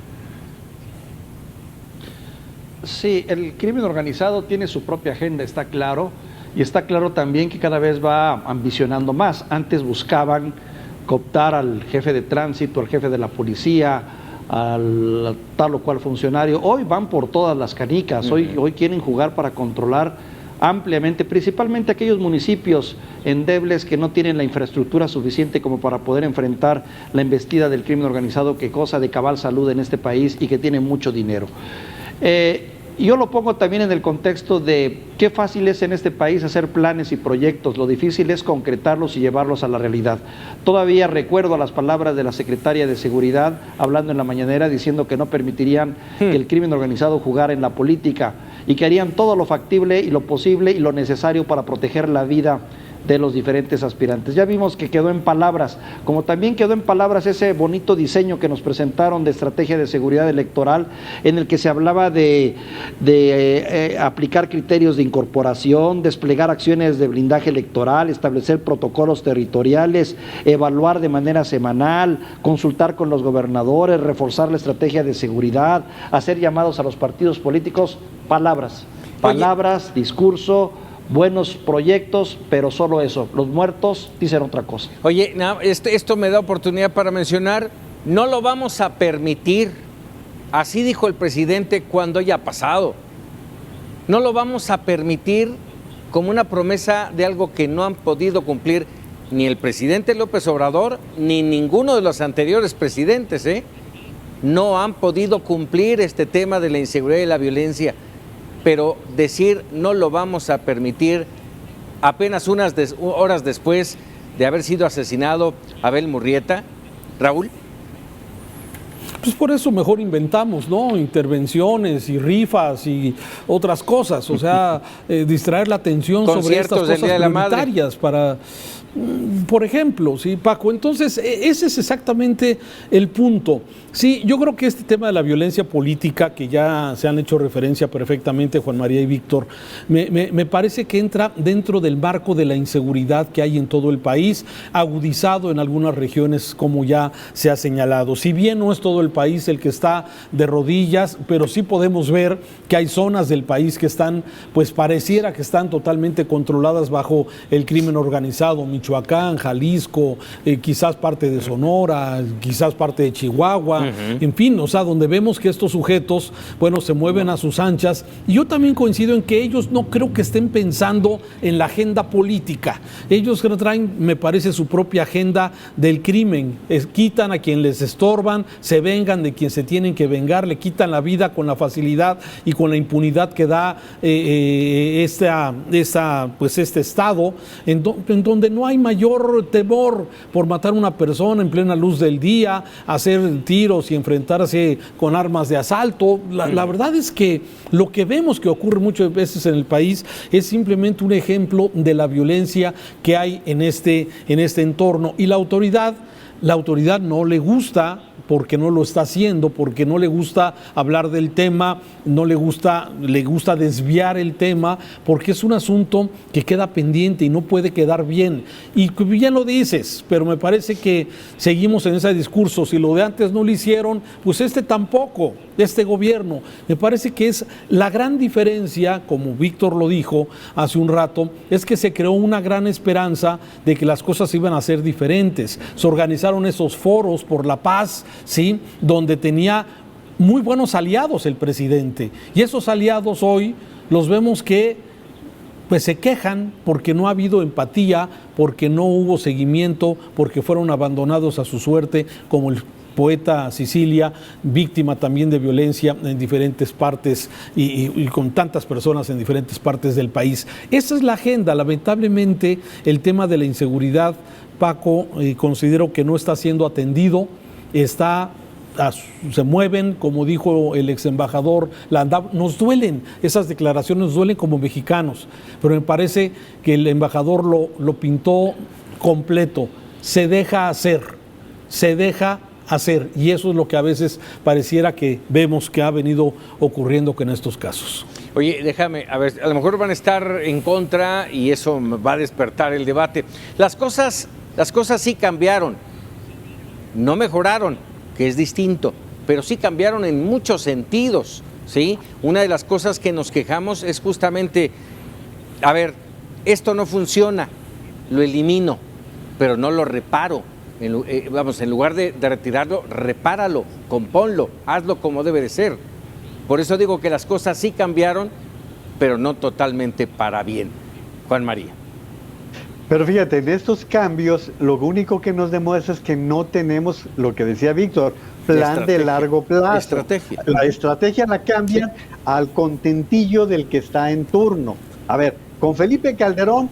Sí, el crimen organizado tiene su propia agenda, está claro, y está claro también que cada vez va ambicionando más. Antes buscaban cooptar al jefe de tránsito, al jefe de la policía, al tal o cual funcionario. Hoy van por todas las canicas, hoy quieren jugar para controlar ampliamente, principalmente aquellos municipios endebles que no tienen la infraestructura suficiente como para poder enfrentar la embestida del crimen organizado, que goza de cabal salud en este país y que tiene mucho dinero. Yo lo pongo también en el contexto de qué fácil es en este país hacer planes y proyectos, lo difícil es concretarlos y llevarlos a la realidad. Todavía recuerdo las palabras de la secretaria de Seguridad hablando en la mañanera diciendo que no permitirían que el crimen organizado jugara en la política y que harían todo lo factible y lo posible y lo necesario para proteger la vida de los diferentes aspirantes. Ya vimos que quedó en palabras, como también quedó en palabras ese bonito diseño que nos presentaron de estrategia de seguridad electoral, en el que se hablaba de aplicar criterios de incorporación, desplegar acciones de blindaje electoral, establecer protocolos territoriales, evaluar de manera semanal, consultar con los gobernadores, reforzar la estrategia de seguridad, hacer llamados a los partidos políticos. Palabras, discurso, buenos proyectos, pero solo eso. Los muertos dicen otra cosa. Oye, esto me da oportunidad para mencionar, no lo vamos a permitir, así dijo el presidente cuando haya pasado. No lo vamos a permitir como una promesa de algo que no han podido cumplir ni el presidente López Obrador, ni ninguno de los anteriores presidentes, No han podido cumplir este tema de la inseguridad y la violencia. Pero decir no lo vamos a permitir apenas unas horas después de haber sido asesinado Abel Murrieta, Raúl. Pues por eso mejor inventamos, ¿no? Intervenciones y rifas y otras cosas, o sea, distraer la atención sobre estas cosas prioritarias para... Por ejemplo, sí, Paco, entonces ese es exactamente el punto. Sí, yo creo que este tema de la violencia política, que ya se han hecho referencia perfectamente Juan María y Víctor, me parece que entra dentro del marco de la inseguridad que hay en todo el país, agudizado en algunas regiones, como ya se ha señalado. Si bien no es todo el país el que está de rodillas, pero sí podemos ver que hay zonas del país que están, pues pareciera que están totalmente controladas bajo el crimen organizado. Michoacán, Jalisco, quizás parte de Sonora, quizás parte de Chihuahua, en fin, o sea, donde vemos que estos sujetos, bueno, se mueven a sus anchas. Y yo también coincido en que ellos no creo que estén pensando en la agenda política. Ellos traen, me parece, su propia agenda del crimen. Quitan a quien les estorban, se vengan de quien se tienen que vengar, le quitan la vida con la facilidad y con la impunidad que da este estado, en donde no hay mayor temor por matar a una persona en plena luz del día, hacer tiros y enfrentarse con armas de asalto. La verdad es que lo que vemos que ocurre muchas veces en el país es simplemente un ejemplo de la violencia que hay en este entorno. Y la autoridad no le gusta, porque no lo está haciendo, porque no le gusta hablar del tema, le gusta desviar el tema, porque es un asunto que queda pendiente y no puede quedar bien. Y bien lo dices, pero me parece que seguimos en ese discurso. Si lo de antes no lo hicieron, pues tampoco, este gobierno. Me parece que es la gran diferencia, como Víctor lo dijo hace un rato, es que se creó una gran esperanza de que las cosas iban a ser diferentes. Se organizaron esos foros por la paz, ¿sí?, donde tenía muy buenos aliados el presidente, y esos aliados hoy los vemos que pues se quejan porque no ha habido empatía, porque no hubo seguimiento, porque fueron abandonados a su suerte, como el poeta Sicilia, víctima también de violencia en diferentes partes y con tantas personas en diferentes partes del país. Esa es la agenda. Lamentablemente el tema de la inseguridad, Paco, considero que no está siendo atendido. Se mueven, como dijo el ex embajador Landau, nos duelen, esas declaraciones nos duelen como mexicanos, pero me parece que el embajador lo pintó completo. Se deja hacer, y eso es lo que a veces pareciera que vemos que ha venido ocurriendo en estos casos. Oye, déjame, a ver, a lo mejor van a estar en contra y eso va a despertar el debate. Las cosas sí cambiaron, no mejoraron, que es distinto, pero sí cambiaron en muchos sentidos, ¿sí? Una de las cosas que nos quejamos es justamente, a ver, esto no funciona, lo elimino, pero no lo reparo. En lugar de retirarlo, repáralo, compónlo, hazlo como debe de ser. Por eso digo que las cosas sí cambiaron, pero no totalmente para bien. Juan María. Pero fíjate, en estos cambios, lo único que nos demuestra es que no tenemos, lo que decía Víctor, plan de largo plazo. Estrategia. La estrategia la cambian al contentillo del que está en turno. A ver, con Felipe Calderón,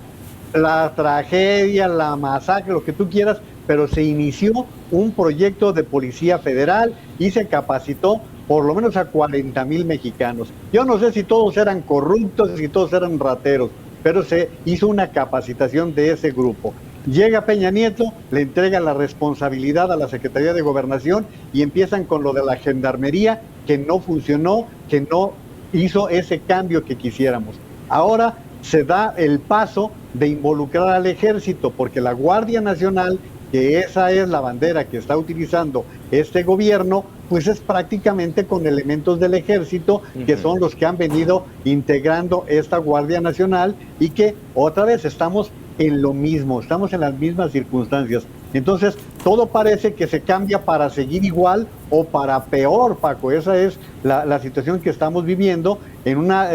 la tragedia, la masacre, lo que tú quieras, pero se inició un proyecto de Policía Federal y se capacitó por lo menos a 40,000 mexicanos. Yo no sé si todos eran corruptos, si todos eran rateros, pero se hizo una capacitación de ese grupo. Llega Peña Nieto, le entrega la responsabilidad a la Secretaría de Gobernación y empiezan con lo de la Gendarmería, que no funcionó, que no hizo ese cambio que quisiéramos. Ahora se da el paso de involucrar al Ejército, porque la Guardia Nacional, que esa es la bandera que está utilizando este gobierno, pues es prácticamente con elementos del Ejército, que son los que han venido integrando esta Guardia Nacional, y que otra vez estamos en lo mismo, estamos en las mismas circunstancias. Entonces, todo parece que se cambia para seguir igual o para peor, Paco. Esa es la situación que estamos viviendo en una...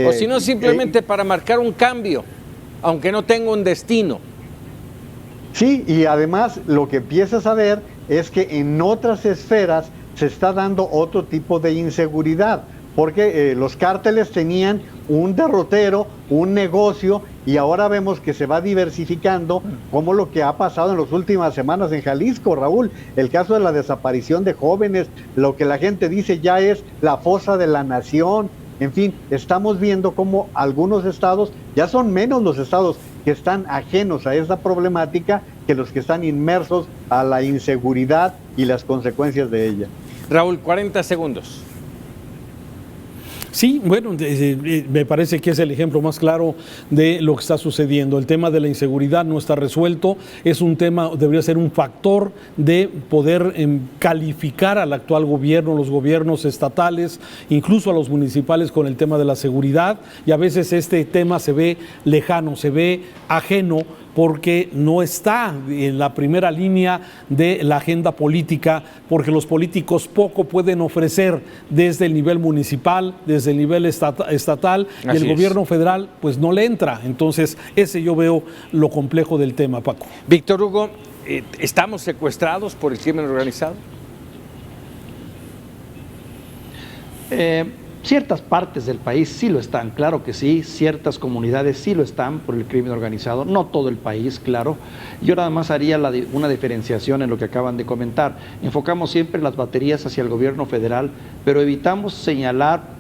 o si no, simplemente para marcar un cambio, aunque no tenga un destino. Sí, y además lo que empiezas a ver es que en otras esferas se está dando otro tipo de inseguridad, porque los cárteles tenían un derrotero, un negocio, y ahora vemos que se va diversificando, como lo que ha pasado en las últimas semanas en Jalisco, Raúl, el caso de la desaparición de jóvenes, lo que la gente dice ya es la fosa de la nación. En fin, estamos viendo cómo algunos estados, ya son menos los estados que están ajenos a esta problemática que los que están inmersos a la inseguridad y las consecuencias de ella. Raúl, 40 segundos. Sí, bueno, me parece que es el ejemplo más claro de lo que está sucediendo. El tema de la inseguridad no está resuelto, es un tema, debería ser un factor de poder calificar al actual gobierno, los gobiernos estatales, incluso a los municipales con el tema de la seguridad, y a veces este tema se ve lejano, se ve ajeno porque no está en la primera línea de la agenda política, porque los políticos poco pueden ofrecer desde el nivel municipal, desde el nivel estatal, y el gobierno federal pues no le entra. Entonces ese yo veo lo complejo del tema, Paco. Víctor Hugo, ¿estamos secuestrados por el crimen organizado? Ciertas partes del país sí lo están, claro que sí, ciertas comunidades sí lo están por el crimen organizado, no todo el país, claro. Yo nada más haría una diferenciación en lo que acaban de comentar. Enfocamos siempre las baterías hacia el gobierno federal, pero evitamos señalar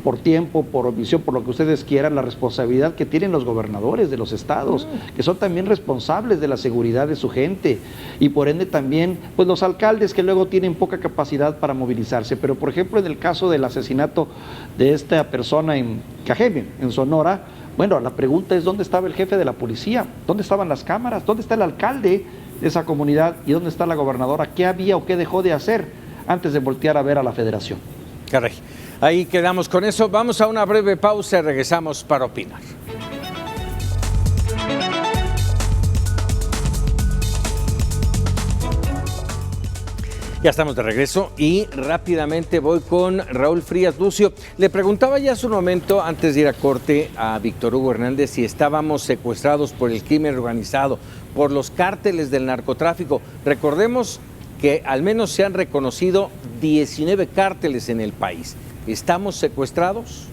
por tiempo, por omisión, por lo que ustedes quieran, la responsabilidad que tienen los gobernadores de los estados, que son también responsables de la seguridad de su gente, y por ende también pues los alcaldes, que luego tienen poca capacidad para movilizarse. Pero por ejemplo en el caso del asesinato de esta persona en Cajeme, en Sonora, bueno, la pregunta es ¿dónde estaba el jefe de la policía? ¿Dónde estaban las cámaras? ¿Dónde está el alcalde de esa comunidad? ¿Y dónde está la gobernadora? ¿Qué había o qué dejó de hacer antes de voltear a ver a la federación? Caray. Ahí quedamos con eso. Vamos a una breve pausa y regresamos para opinar. Ya estamos de regreso y rápidamente voy con Raúl Frías Lucio. Le preguntaba ya hace un momento, antes de ir a corte, a Víctor Hugo Hernández si estábamos secuestrados por el crimen organizado, por los cárteles del narcotráfico. Recordemos que al menos se han reconocido 19 cárteles en el país. ¿Estamos secuestrados?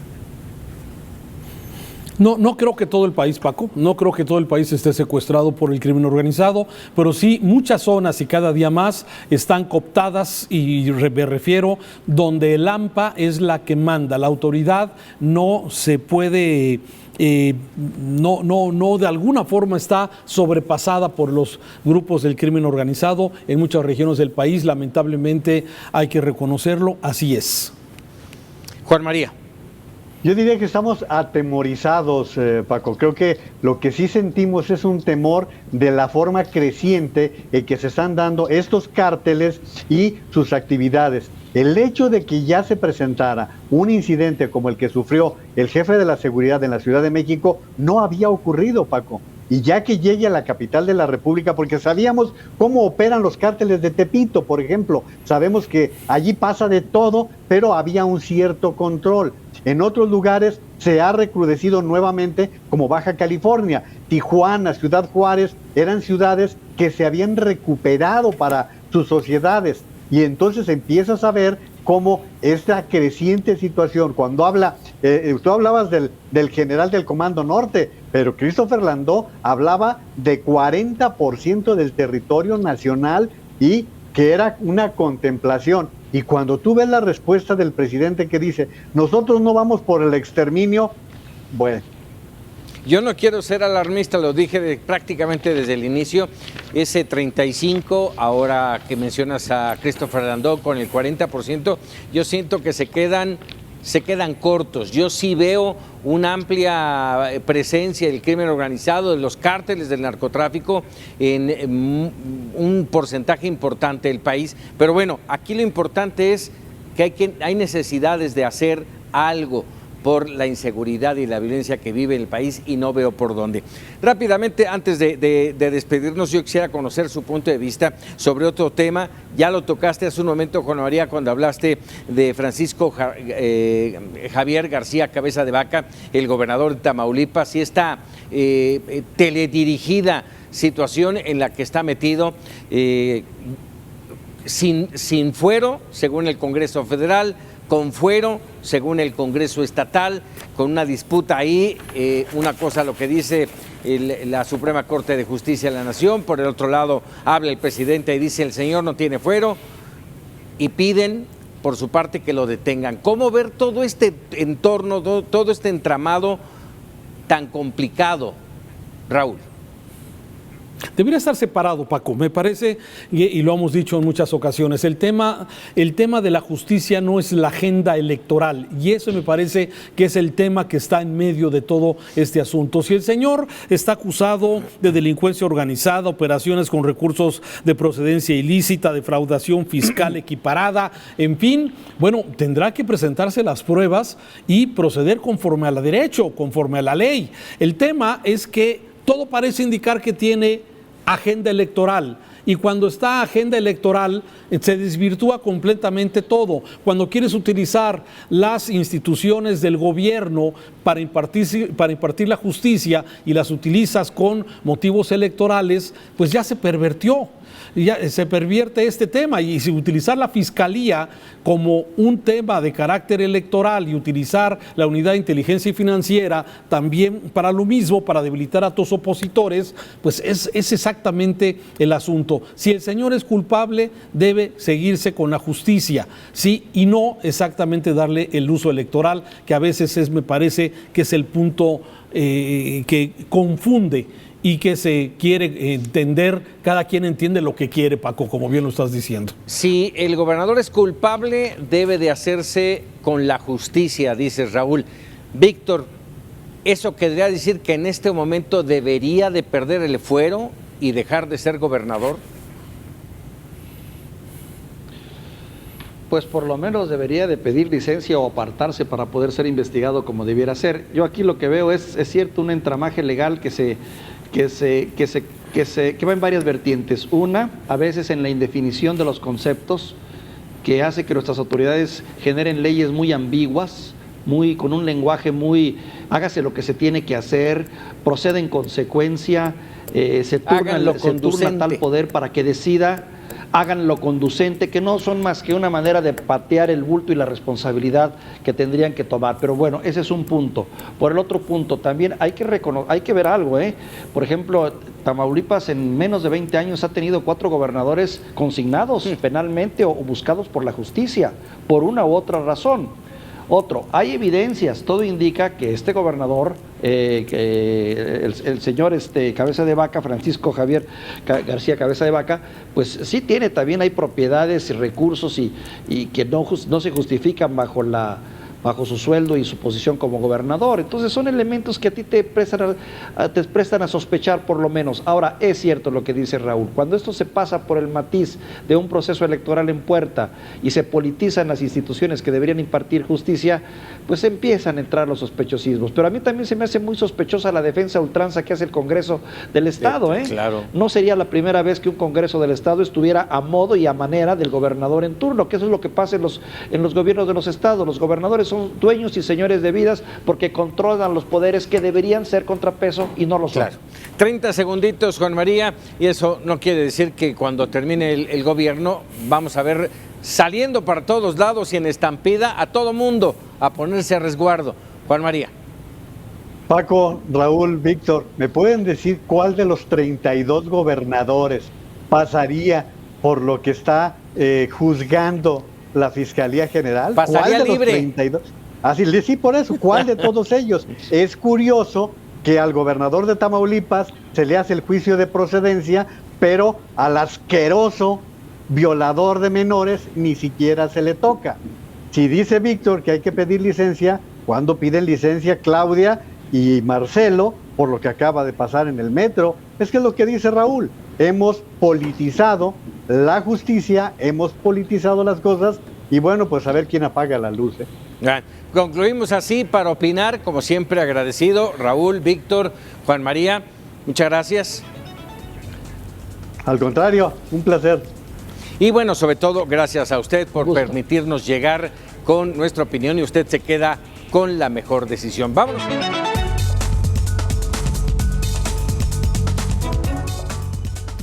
No creo que todo el país, Paco, no creo que todo el país esté secuestrado por el crimen organizado, pero sí muchas zonas y cada día más están cooptadas, y me refiero donde el AMPA es la que manda. La autoridad no se puede, no de alguna forma está sobrepasada por los grupos del crimen organizado en muchas regiones del país. Lamentablemente hay que reconocerlo, así es. Juan María. Yo diría que estamos atemorizados, Paco. Creo que lo que sí sentimos es un temor de la forma creciente en que se están dando estos cárteles y sus actividades. El hecho de que ya se presentara un incidente como el que sufrió el jefe de la seguridad en la Ciudad de México no había ocurrido, Paco. Y ya que llegue a la capital de la República, porque sabíamos cómo operan los cárteles de Tepito, por ejemplo, sabemos que allí pasa de todo, pero había un cierto control. En otros lugares se ha recrudecido nuevamente, como Baja California, Tijuana, Ciudad Juárez, eran ciudades que se habían recuperado para sus sociedades. Y entonces empiezas a ver cómo esta creciente situación, cuando tú hablabas del general del Comando Norte, pero Christopher Landó hablaba de 40% del territorio nacional y que era una contemplación. Y cuando tú ves la respuesta del presidente que dice, nosotros no vamos por el exterminio, bueno. Yo no quiero ser alarmista, lo dije prácticamente desde el inicio, ese 35, ahora que mencionas a Christopher Landó con el 40%, yo siento que se quedan cortos. Yo sí veo una amplia presencia del crimen organizado, de los cárteles del narcotráfico en un porcentaje importante del país. Pero bueno, aquí lo importante es que hay necesidades de hacer algo por la inseguridad y la violencia que vive el país y no veo por dónde. Rápidamente, antes de despedirnos, yo quisiera conocer su punto de vista sobre otro tema. Ya lo tocaste hace un momento, Juan María, cuando hablaste de Francisco Javier García Cabeza de Vaca, el gobernador de Tamaulipas, y esta teledirigida situación en la que está metido sin fuero, según el Congreso Federal, con fuero, según el Congreso Estatal, con una disputa ahí, una cosa lo que dice la Suprema Corte de Justicia de la Nación, por el otro lado habla el presidente y dice el señor no tiene fuero, y piden por su parte que lo detengan. ¿Cómo ver todo este entorno, todo este entramado tan complicado, Raúl? Debería estar separado, Paco, me parece, y lo hemos dicho en muchas ocasiones, el tema de la justicia no es la agenda electoral, y eso me parece que es el tema que está en medio de todo este asunto. Si el señor está acusado de delincuencia organizada, operaciones con recursos de procedencia ilícita, defraudación fiscal equiparada, en fin, bueno, tendrá que presentarse las pruebas y proceder conforme al derecho, conforme a la ley. El tema es que todo parece indicar que tiene agenda electoral. Y cuando está agenda electoral se desvirtúa completamente todo. Cuando quieres utilizar las instituciones del gobierno para impartir la justicia y las utilizas con motivos electorales, pues ya se pervirtió. Ya se pervierte este tema, y si utilizar la fiscalía como un tema de carácter electoral y utilizar la unidad de inteligencia y financiera también para lo mismo, para debilitar a tus opositores, pues es exactamente el asunto. Si el señor es culpable, debe seguirse con la justicia, ¿sí? Y no exactamente darle el uso electoral, que a veces me parece que es el punto que confunde y que se quiere entender, cada quien entiende lo que quiere, Paco, como bien lo estás diciendo. Si el gobernador es culpable, debe de hacerse con la justicia, dice Raúl. Víctor, ¿eso querría decir que en este momento debería de perder el fuero y dejar de ser gobernador? Pues por lo menos debería de pedir licencia o apartarse para poder ser investigado como debiera ser. Yo aquí lo que veo es cierto, un entramaje legal que va en varias vertientes. Una, a veces en la indefinición de los conceptos, que hace que nuestras autoridades generen leyes muy ambiguas, con un lenguaje muy, hágase lo que se tiene que hacer, procede en consecuencia, se turna tal poder para que decida, hagan lo conducente, que no son más que una manera de patear el bulto y la responsabilidad que tendrían que tomar. Pero bueno, ese es un punto. Por el otro punto, también hay que ver algo, Por ejemplo, Tamaulipas en menos de 20 años ha tenido 4 gobernadores consignados penalmente o buscados por la justicia, por una u otra razón. Otro, hay evidencias, todo indica que este gobernador, el señor Cabeza de Vaca, Francisco Javier García Cabeza de Vaca, pues sí tiene, también hay propiedades y recursos y que no se justifican bajo su sueldo y su posición como gobernador. Entonces son elementos que a ti te prestan a sospechar por lo menos. Ahora, es cierto lo que dice Raúl, cuando esto se pasa por el matiz de un proceso electoral en puerta y se politizan las instituciones que deberían impartir justicia, pues empiezan a entrar los sospechosismos. Pero a mí también se me hace muy sospechosa la defensa a ultranza que hace el Congreso del Estado. Claro. No sería la primera vez que un Congreso del Estado estuviera a modo y a manera del gobernador en turno, que eso es lo que pasa en los gobiernos de los estados. Los gobernadores son dueños y señores de vidas porque controlan los poderes que deberían ser contrapeso y no lo son. Claro. 30 segunditos, Juan María, y eso no quiere decir que cuando termine el gobierno vamos a ver saliendo para todos lados y en estampida a todo mundo a ponerse a resguardo. Juan María. Paco, Raúl, Víctor, ¿me pueden decir cuál de los 32 gobernadores pasaría por lo que está juzgando la Fiscalía General? Pasaría ¿Cuál de libre. Los 32? Así, sí, por eso, ¿cuál de todos ellos? Es curioso que al gobernador de Tamaulipas se le hace el juicio de procedencia, pero al asqueroso violador de menores ni siquiera se le toca. Si dice Víctor que hay que pedir licencia, ¿cuándo piden licencia Claudia y Marcelo por lo que acaba de pasar en el metro? Es que es lo que dice Raúl, hemos politizado la justicia, hemos politizado las cosas y bueno, pues a ver quién apaga la luz. Concluimos así para opinar, como siempre agradecido, Raúl, Víctor, Juan María, muchas gracias. Al contrario, un placer. Y bueno, sobre todo, gracias a usted por permitirnos llegar con nuestra opinión y usted se queda con la mejor decisión. Vámonos.